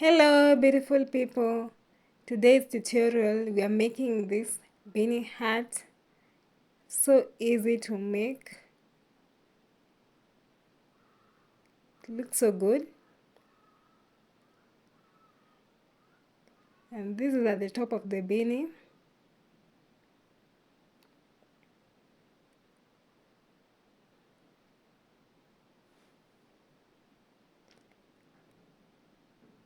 Hello beautiful people. Today's tutorial we are making this beanie hat. So easy to make. It looks so good. And this is at the top of the beanie.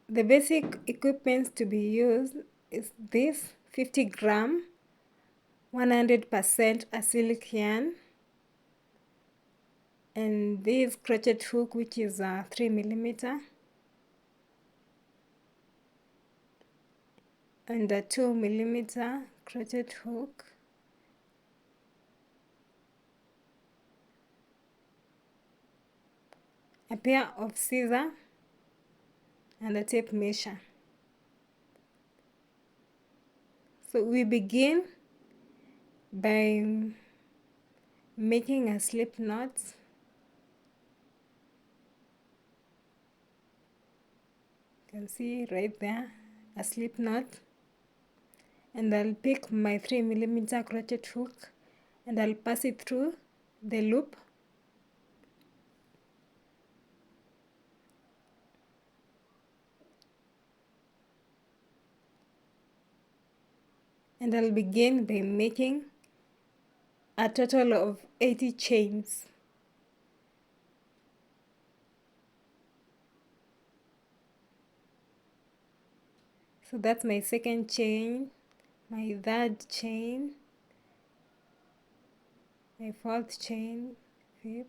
The basic equipment to be used is this 50-gram 100% acrylic yarn and this crochet hook which is 3mm and a 2mm crochet hook, a pair of scissors and a tape measure. So we begin by making a slip knot. You can see right there a slip knot, and I'll pick my 3mm crochet hook and I'll pass it through the loop. And I'll begin by making a total of 80 chains. So that's my second chain, my third chain, my fourth chain, fifth,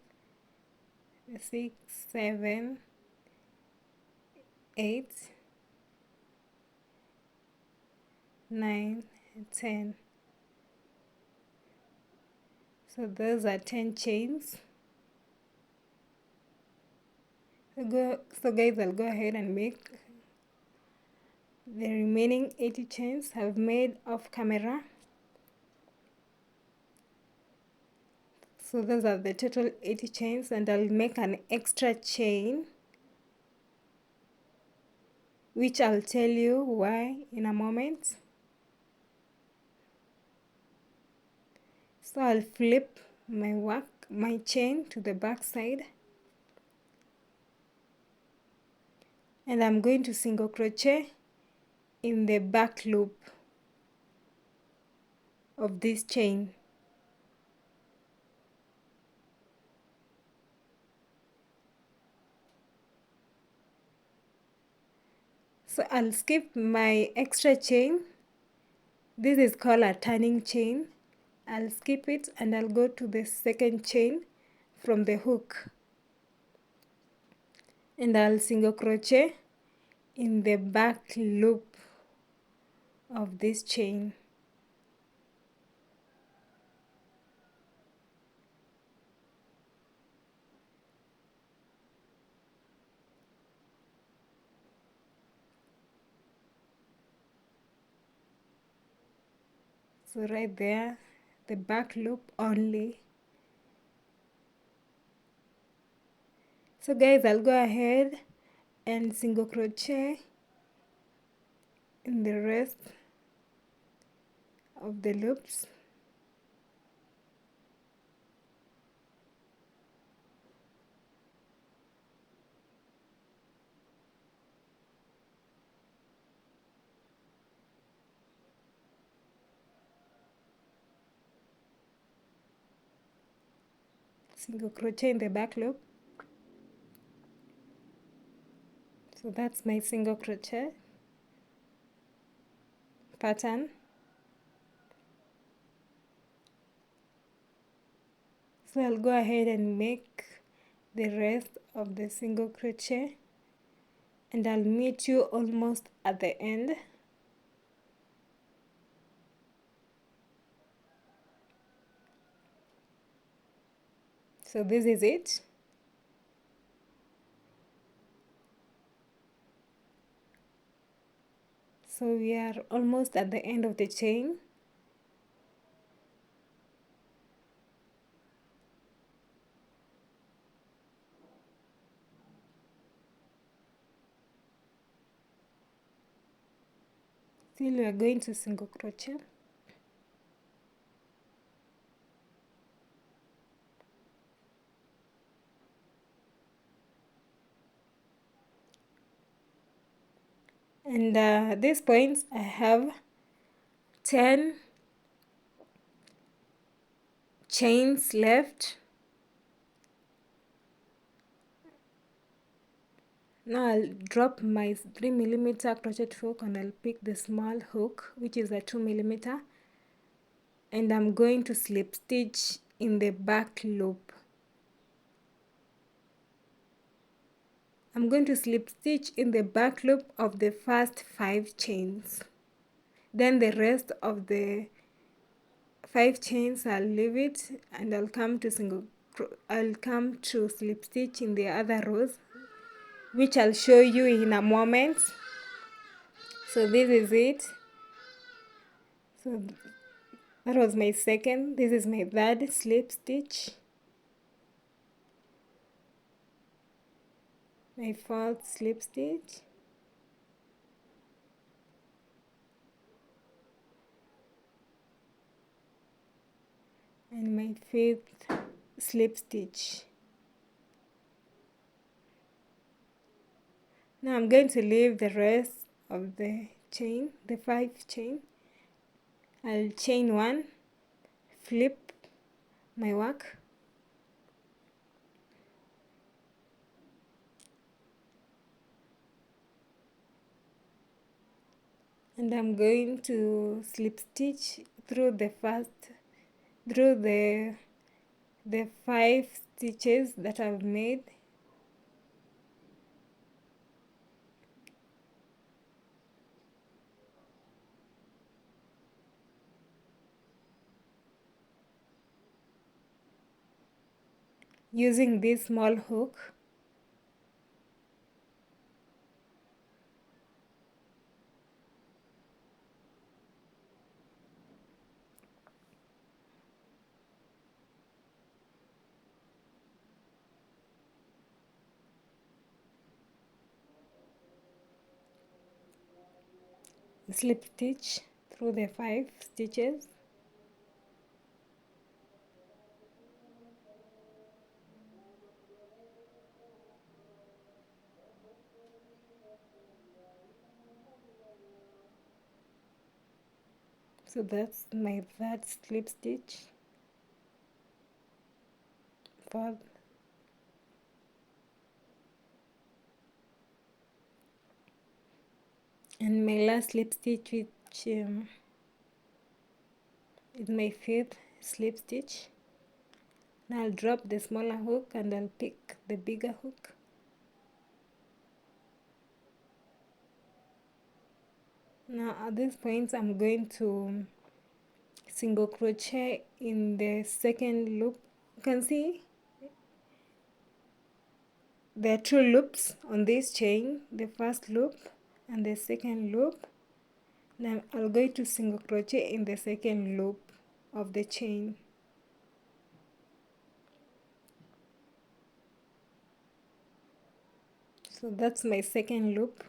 sixth, 7, 8, 9, 10. So those are 10 chains. So guys, I'll go ahead and make the remaining 80 chains I've made off camera. So those are the total 80 chains, and I'll make an extra chain, which I'll tell you why in a moment. So I'll flip my chain to the back side, and I'm going to single crochet in the back loop of this chain. So I'll skip my extra chain. This is called a turning chain. I'll skip it and I'll go to the second chain from the hook, and I'll single crochet in the back loop of this chain. So right there, the back loop only. So guys, I'll go ahead and single crochet in the rest of the loops. Single crochet in the back loop. So that's my single crochet pattern. So I'll go ahead and make the rest of the single crochet, and I'll meet you almost at the end. So this is it. So we are almost at the end of the chain. Still we are going to single crochet. And at this point I have 10 chains left. Now I'll drop my 3mm crochet hook and I'll pick the small hook, which is a 2mm, and I'm going to slip stitch in the back loop. I'm going to slip stitch in the back loop of the first 5 chains. Then the rest of the 5 chains I'll leave it, and I'll come to slip stitch in the other rows, which I'll show you in a moment. So this is it. So that was my second. This is my third slip stitch, my fourth slip stitch, and my fifth slip stitch. Now I'm going to leave the rest of the chain, the 5 chain. I'll chain 1, flip my work, and I'm going to slip stitch through the 5 stitches that I've made. Using this small hook. Slip stitch through the 5 stitches. So that's my third slip stitch, fourth, and my last slip stitch, which is my fifth slip stitch. Now I'll drop the smaller hook and I'll pick the bigger hook. Now at this point I'm going to single crochet in the second loop. You can see there are 2 loops on this chain, the first loop and the second loop. Now I'll go to single crochet in the second loop of the chain. So that's my second loop.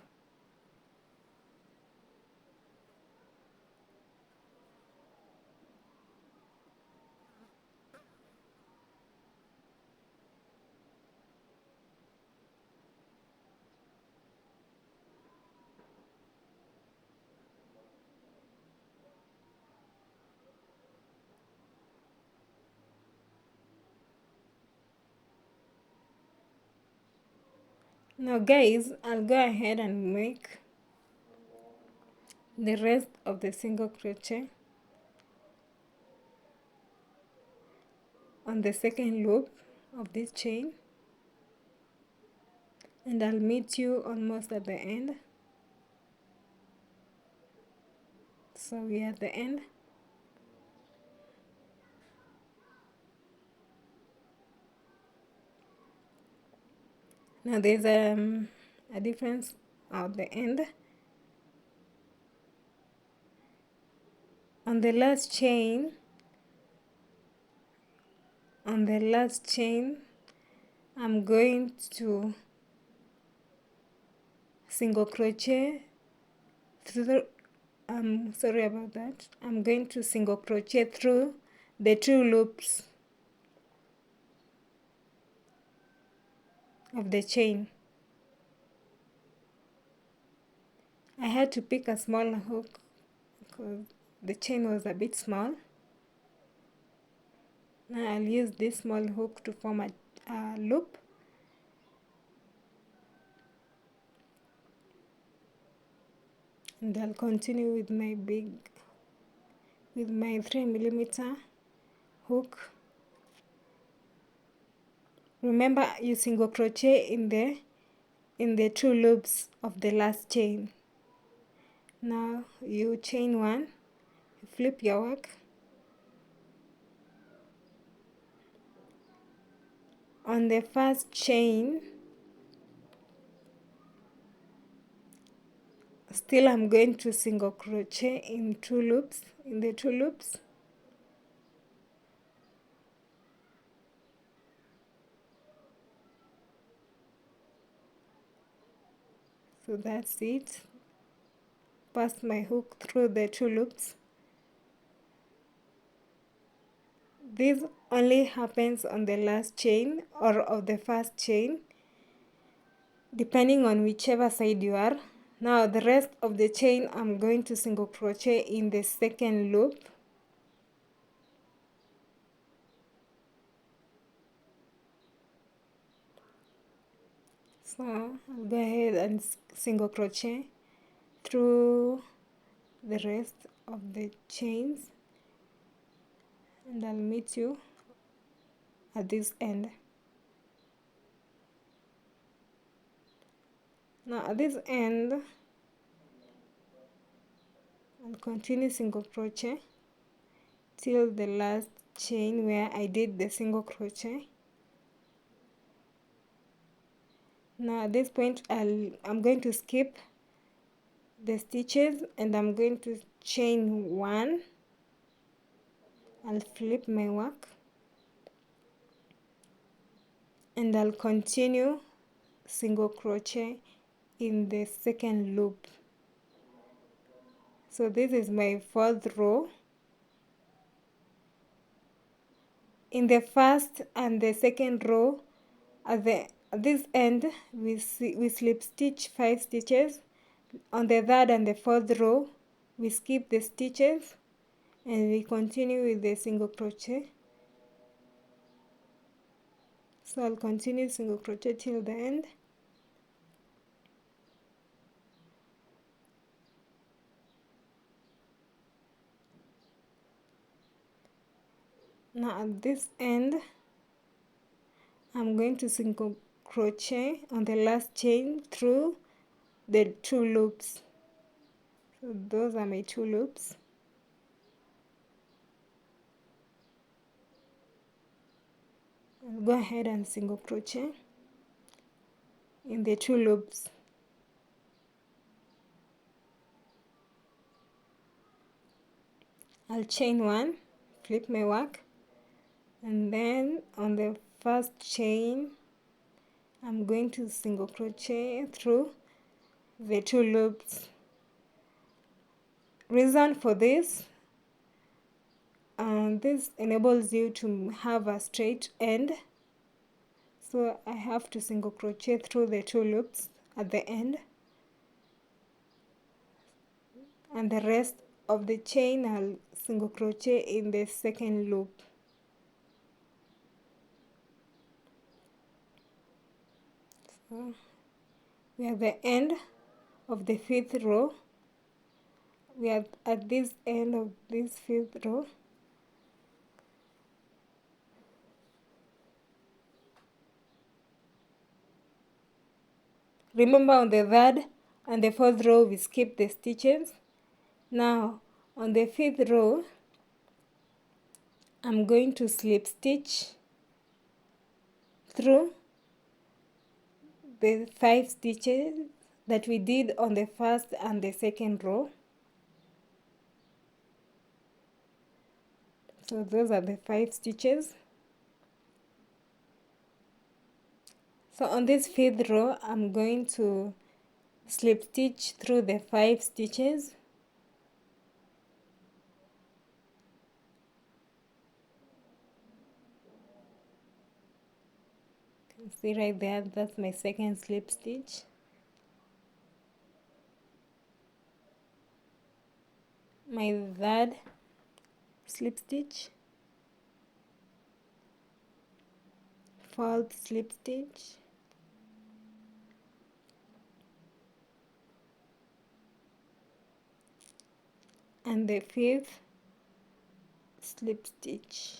Now guys, I'll go ahead and make the rest of the single crochet on the second loop of this chain, and I'll meet you almost at the end. So we are at the end. Now there's a difference at the end. On the last chain, I'm going to single crochet through sorry about that, I'm going to single crochet through the 2 loops of the chain. I had to pick a small hook because the chain was a bit small. Now I'll use this small hook to form a loop. And I'll continue with my 3mm hook. Remember, you single crochet in the 2 loops of the last chain. Now you chain 1, flip your work. On the first chain, still I'm going to single crochet in the 2 loops. So that's it. Pass my hook through the 2 loops. This only happens on the last chain or of the first chain, depending on whichever side you are. Now the rest of the chain I'm going to single crochet in the second loop. So I'll go ahead and single crochet through the rest of the chains, and I'll meet you at this end. Now at this end, I'll continue single crochet till the last chain where I did the single crochet. Now at this point I'm going to skip the stitches and I'm going to chain 1. I'll flip my work and I'll continue single crochet in the second loop. So this is my 4th row. In the first and the second row, at this end we slip stitch 5 stitches. On the 3rd and the 4th row we skip the stitches and we continue with the single crochet. So I'll continue single crochet till the end. Now at this end I'm going to single crochet on the last chain through the 2 loops. So those are my 2 loops. I'll go ahead and single crochet in the 2 loops. I'll chain 1, flip my work, and then on the first chain I'm going to single crochet through the 2 loops. Reason for this enables you to have a straight end, so I have to single crochet through the 2 loops at the end, and the rest of the chain I'll single crochet in the second loop. So we are at the end of the 5th row. We are at this end of this 5th row. Remember, on the 3rd and the 4th row we skip the stitches. Now on the 5th row I'm going to slip stitch through the 5 stitches that we did on the 1st and the 2nd row. So those are the 5 stitches. So on this 5th row I'm going to slip stitch through the 5 stitches, See right there, that's my second slip stitch. My third slip stitch, fourth slip stitch, and the fifth slip stitch.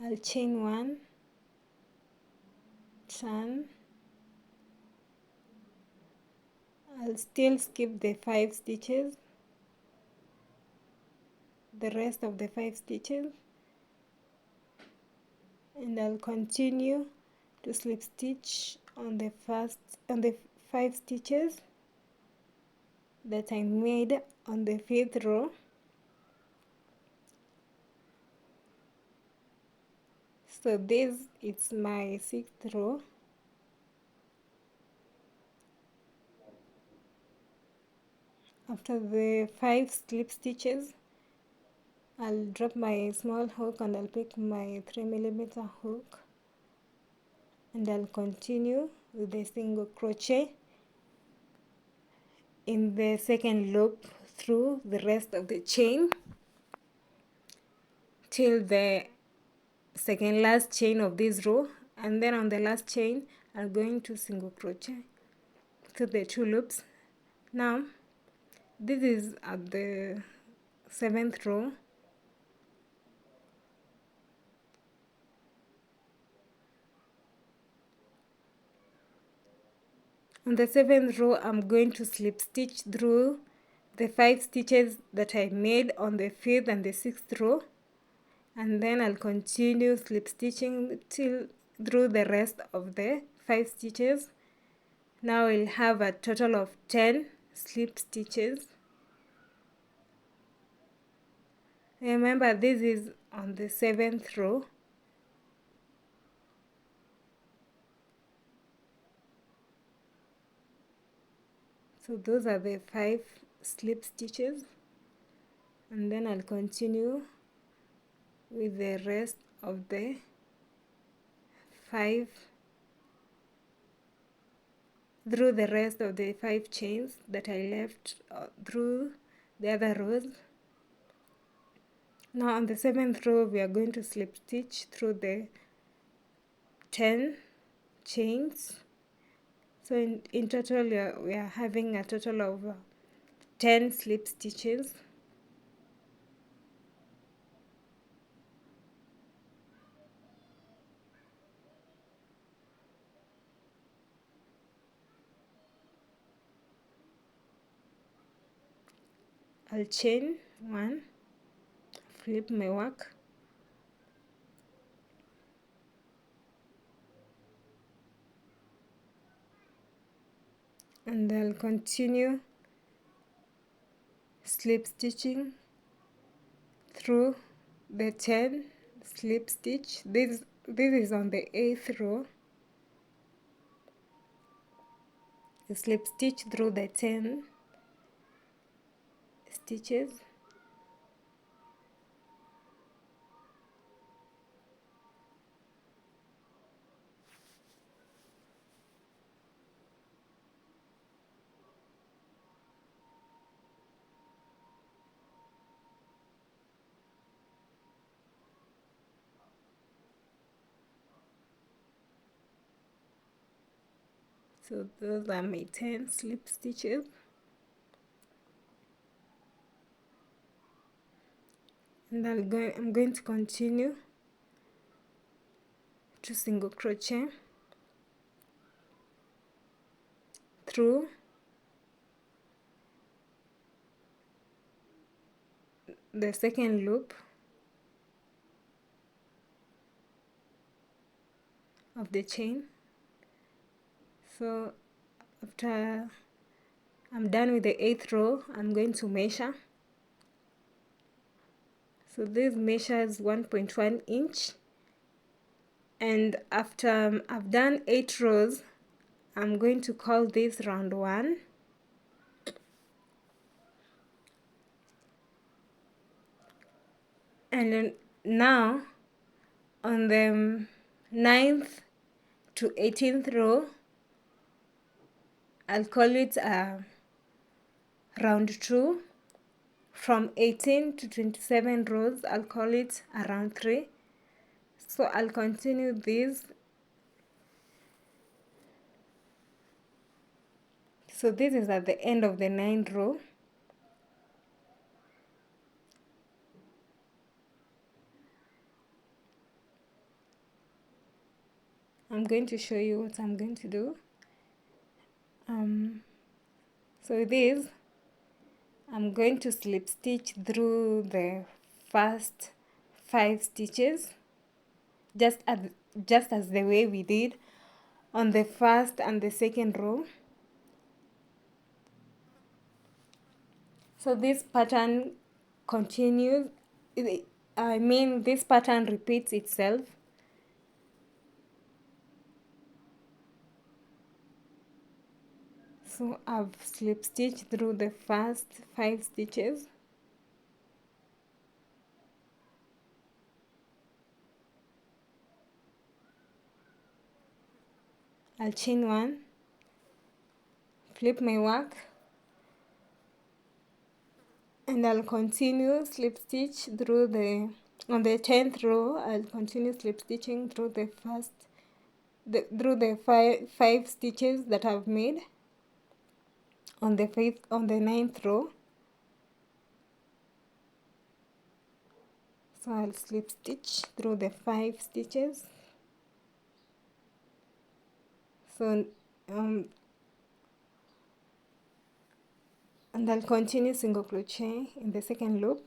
I'll chain one, turn. I'll still skip the 5 stitches, the rest of the 5 stitches, and I'll continue to slip stitch on the 5 stitches that I made on the 5th row. So this is my 6th row. After the 5 slip stitches, I'll drop my small hook and I'll pick my 3mm hook, and I'll continue with a single crochet in the second loop through the rest of the chain till the second last chain of this row, and then on the last chain I'm going to single crochet through the 2 loops. Now this is at the 7th row. On the 7th row I'm going to slip stitch through the 5 stitches that I made on the 5th and the 6th row, and then I'll continue slip stitching till through the rest of the 5 stitches. Now we'll have a total of 10 slip stitches. Remember, this is on the 7th row. So those are the 5 slip stitches, and then I'll continue with the rest of the 5 through the rest of the 5 chains that I left through the other rows. Now on the 7th row we are going to slip stitch through the 10 chains. So in total we are having a total of 10 slip stitches. I'll chain 1, flip my work, and I'll continue slip stitching through the 10 slip stitch. This is on the 8th row. You slip stitch through the 10 stitches. So those are my 10 slip stitches, and I'm going to continue to single crochet through the second loop of the chain. So after I'm done with the 8th row, I'm going to measure. So this measures 1.1 inch, and after I've done 8 rows, I'm going to call this round 1. And then now on the 9th to 18th row, I'll call it round 2. From 18 to 27 rows, I'll call it a round 3. So I'll continue this. So this is at the end of the 9th row. I'm going to show you what I'm going to do. So this, I'm going to slip stitch through the first 5 stitches, just as the way we did on the first and the second row. So this pattern continues, this pattern repeats itself. So I've slip stitched through the first 5 stitches. I'll chain 1, flip my work, and I'll continue slip stitch through on the 10th row. I'll continue slip stitching through through the five stitches that I've made on the 9th row. So I'll slip stitch through the 5 stitches. So and I'll continue single crochet in the second loop.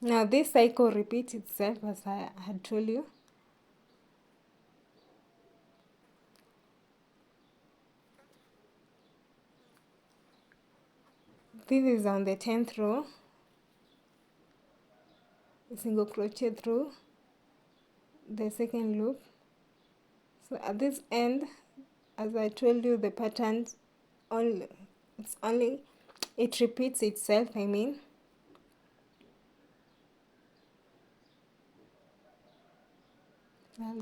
Now this cycle repeats itself as I had told you. This is on the 10th row. Single crochet through the second loop. So at this end, as I told you, the pattern it repeats itself, I'll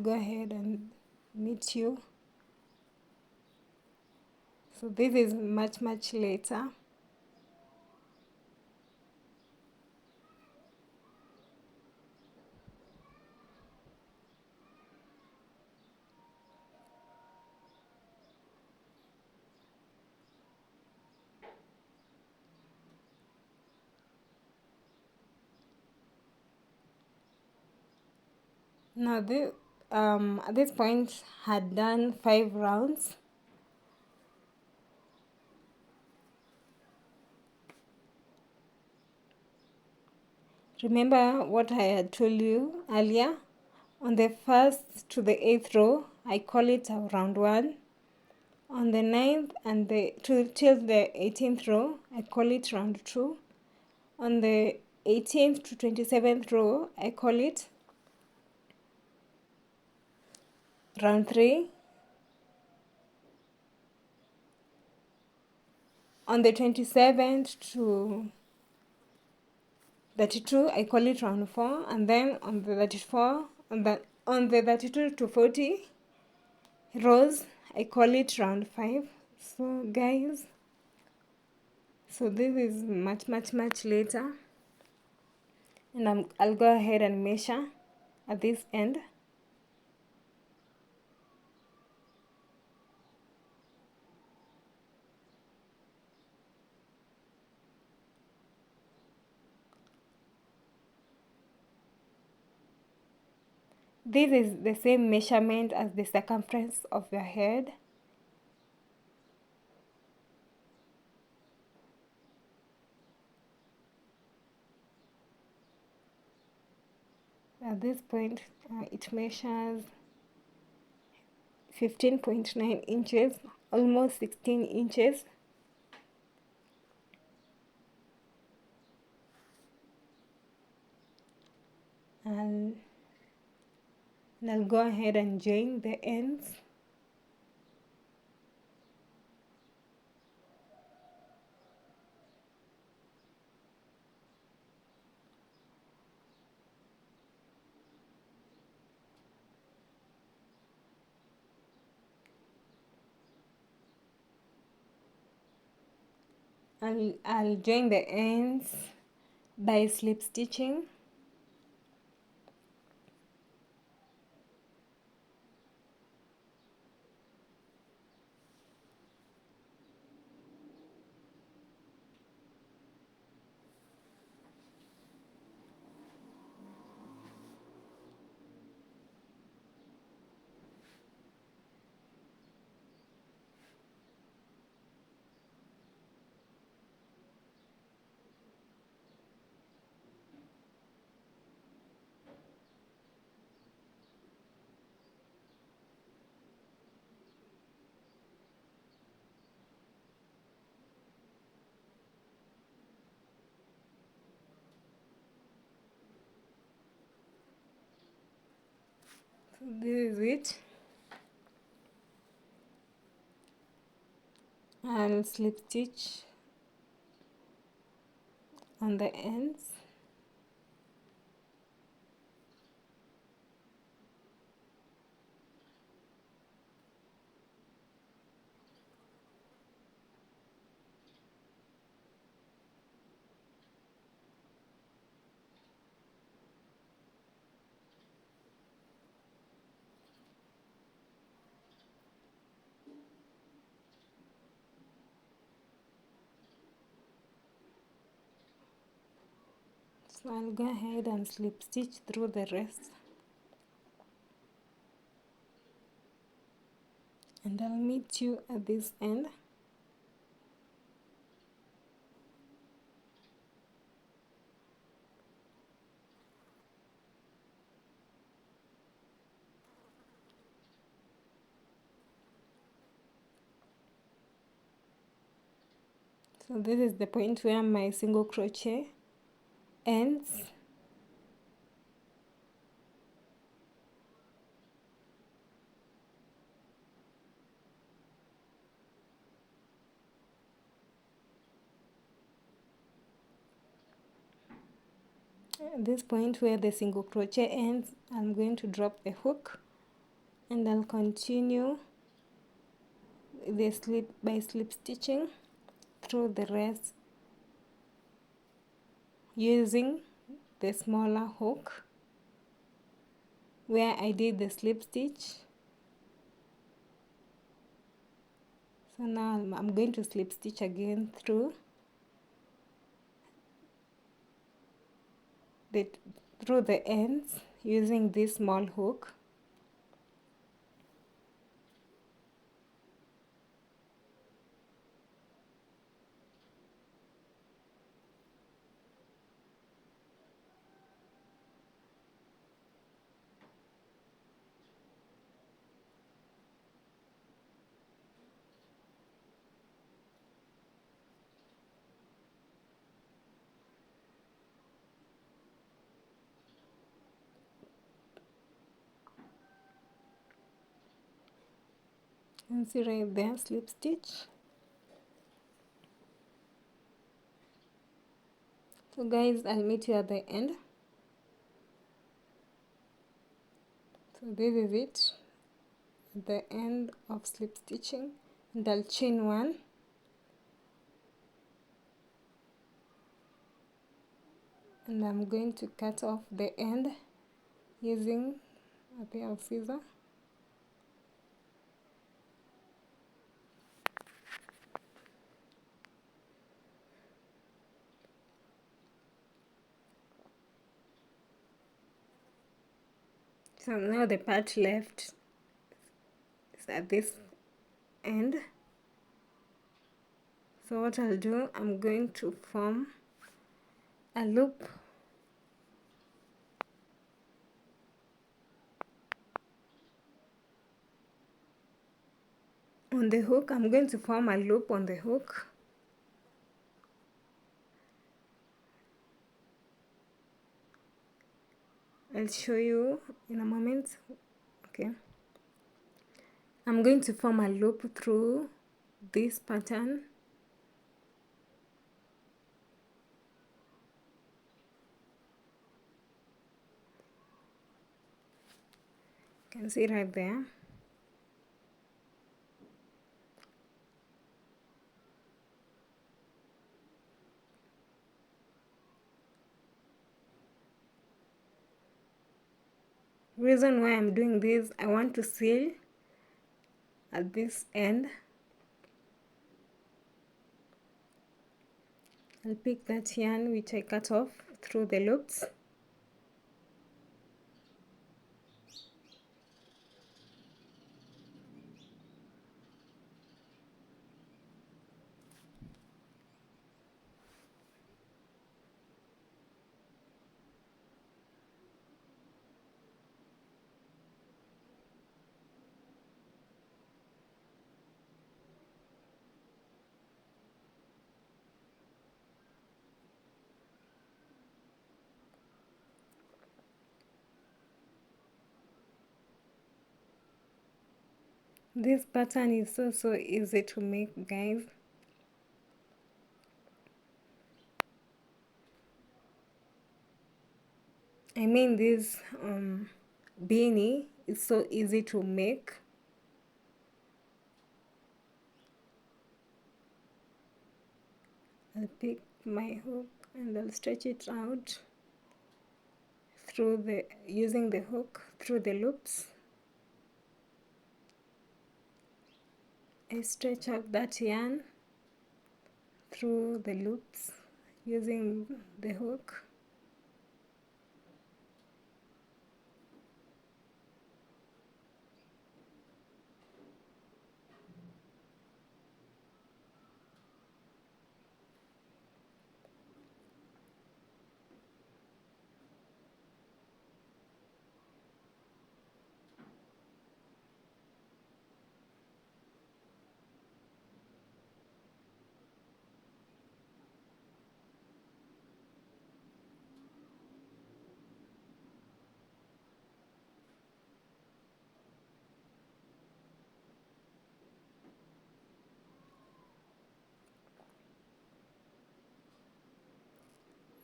go ahead and meet you. So this is much later. Now at this point had done 5 rounds. Remember what I had told you earlier? On the 1st to the 8th row, I call it round 1. On the 9th and till the 18th row, I call it round 2. On the 18th to 27th row, I call it round 3. On the 27th to 32, I call it round 4, and then on the 34, on the 32 to 40 rows, I call it round 5. So guys, so this is much later, and I'll go ahead and measure at this end. This is the same measurement as the circumference of your head. At this point, it measures 15.9 inches, almost 16 inches. And I'll go ahead and join the ends. I'll join the ends by slip stitching. So this is it. I'll slip stitch on the ends. So I'll go ahead and slip stitch through the rest, and I'll meet you at this end. So this is the point where my single crochet ends. At this point where the single crochet ends, I'm going to drop the hook, and I'll continue the slip by slip stitching through the rest using the smaller hook where I did the slip stitch. So now I'm going to slip stitch again through the ends using this small hook. And see right there, slip stitch. So guys, I'll meet you at the end. So this is it, the end of slip stitching, and I'll chain one, and I'm going to cut off the end using a pair of scissors. So now the part left is at this end. So what I'll do, I'm going to form a loop on the hook. I'm going to form a loop on the hook. I'll show you in a moment. Okay. I'm going to form a loop through this pattern. You can see right there. reason why I'm doing this, I want to seal at this end. I'll pick that yarn which I cut off through the loops. This pattern is so easy to make, guys. I mean, this beanie is so easy to make. I'll pick my hook and I'll stretch it out through using the hook through the loops. I stretch out that yarn through the loops using the hook.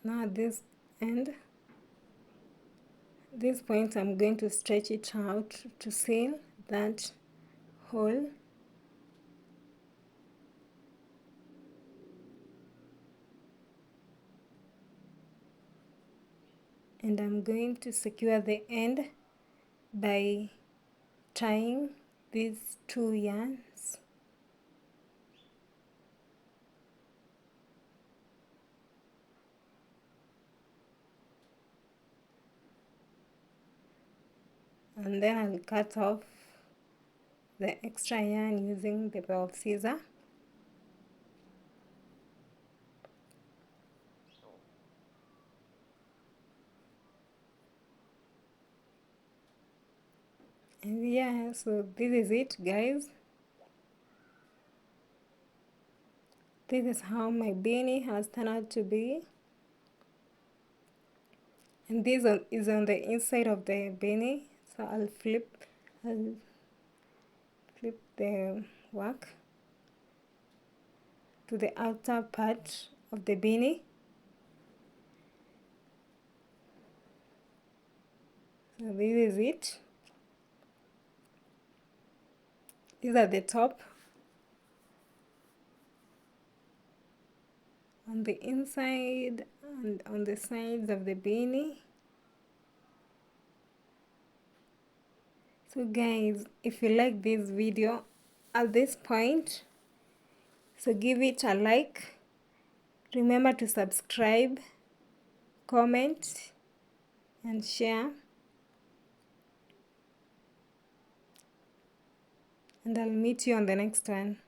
Now at this end, this point, I'm going to stretch it out to seal that hole. And I'm going to secure the end by tying these two yarns. And then I'll cut off the extra yarn using the pair of scissors. And yeah, so this is it, guys. This is how my beanie has turned out to be. And this is on the inside of the beanie. So I'll flip the work to the outer part of the beanie. So this is it. These are the top. On the inside and on the sides of the beanie. So guys, if you like this video at this point, so give it a like. Remember to subscribe, comment, and share. And I'll meet you on the next one.